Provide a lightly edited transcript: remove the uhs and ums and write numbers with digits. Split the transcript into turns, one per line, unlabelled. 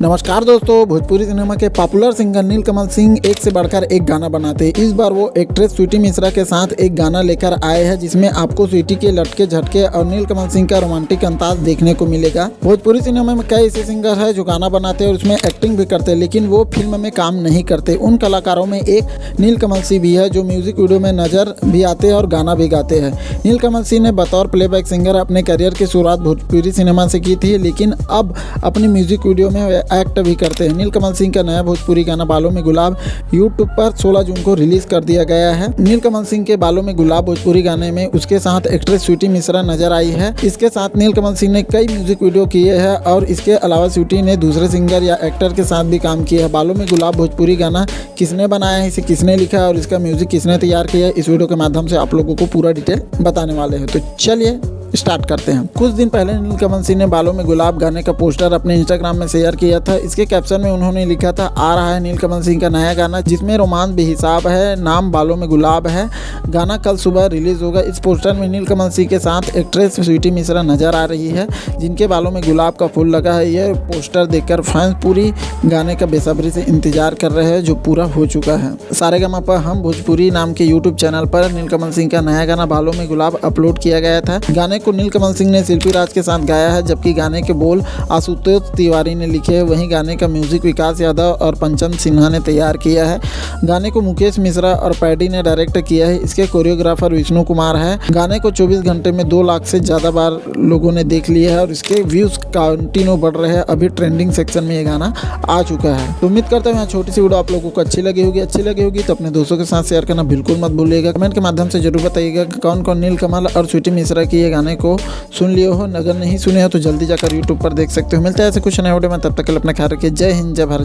नमस्कार दोस्तों, भोजपुरी सिनेमा के पॉपुलर सिंगर नीलकमल सिंह एक से बढ़कर एक गाना बनाते हैं। इस बार वो एक्ट्रेस स्वीटी मिश्रा के साथ एक गाना लेकर आए हैं जिसमें आपको स्वीटी के लटके झटके और नीलकमल सिंह का रोमांटिक अंदाज देखने को मिलेगा। भोजपुरी सिनेमा में कई ऐसे सिंगर हैं जो गाना बनाते हैं और उसमें एक्टिंग भी करते हैं, लेकिन वो फिल्म में काम नहीं करते। उन कलाकारों में एक नीलकमल सिंह भी है जो म्यूजिक वीडियो में नजर भी आते हैं और गाना भी गाते हैं। नीलकमल सिंह ने बतौर प्लेबैक सिंगर अपने करियर की शुरुआत भोजपुरी सिनेमा से की थी, लेकिन अब अपनी म्यूजिक वीडियो में एक्ट भी करते हैं। नीलकमल सिंह का नया भोजपुरी गाना बालों में गुलाब यूट्यूब पर 16 जून को रिलीज कर दिया गया है। नीलकमल सिंह के बालों में गुलाब भोजपुरी गाने में उसके साथ एक्ट्रेस स्वीटी मिश्रा नजर आई है। इसके साथ नीलकमल सिंह ने कई म्यूजिक वीडियो किए हैं और इसके अलावा स्वीटी ने दूसरे सिंगर या एक्टर के साथ भी काम किया है। बालों में गुलाब भोजपुरी गाना किसने बनाया है, इसे किसने लिखा है और इसका म्यूजिक किसने तैयार किया है, इस वीडियो के माध्यम से आप लोगों को पूरा डिटेल बताने वाले हैं। तो चलिए स्टार्ट करते हैं। कुछ दिन पहले नीलकमल सिंह ने बालों में गुलाब गाने का पोस्टर अपने इंस्टाग्राम में शेयर किया था। इसके कैप्शन में उन्होंने लिखा था, आ रहा है नीलकमल सिंह का नया गाना जिसमें रोमांस बेहिसाब है, नाम बालों में गुलाब है। गाना कल सुबह रिलीज होगा। इस पोस्टर में नीलकमल सिंह के साथ एक्ट्रेस स्वीटी मिश्रा नजर आ रही है जिनके बालों में गुलाब का फूल लगा है। यह पोस्टर देखकर फैंस पूरी गाने का बेसब्री से इंतजार कर रहे हैं जो पूरा हो चुका है। सारेगामा पर हम भोजपुरी नाम के यूट्यूब चैनल पर नीलकमल सिंह का नया गाना बालों में गुलाब अपलोड किया गया था। गाने को नीलकमल सिंह ने शिल्पी राज के साथ गाया है, जबकि गाने के बोल आशुतोष तिवारी ने लिखे हैं। वहीं गाने का म्यूजिक विकास यादव और पंचम सिन्हा ने तैयार किया है। गाने को मुकेश मिश्रा और पैडी ने डायरेक्ट किया है। इसके कोरियोग्राफर विष्णु कुमार है। गाने को 24 घंटे में 2 लाख से ज़्यादा बार लोगों ने देख लिया है और इसके व्यूज कंटिन्यू बढ़ रहे हैं। अभी ट्रेंडिंग सेक्शन में ये गाना आ चुका है। तो उम्मीद करता हूँ छोटी सी वीडियो आप लोगों को अच्छी लगी होगी तो अपने दोस्तों के साथ शेयर करना बिल्कुल मत भूलिएगा। कमेंट के माध्यम से जरूर बताइएगा कौन कौन नीलकमल और स्वीटी मिश्रा की ये गाने को सुन लिए हो। अगर नहीं सुने हो तो जल्दी जाकर यूट्यूब पर देख सकते हो। मिलते हैं ऐसे कुछ नए वीडियो में, तब तक के लिए अपना ख्याल रखिए। जय हिंद, जय भारत।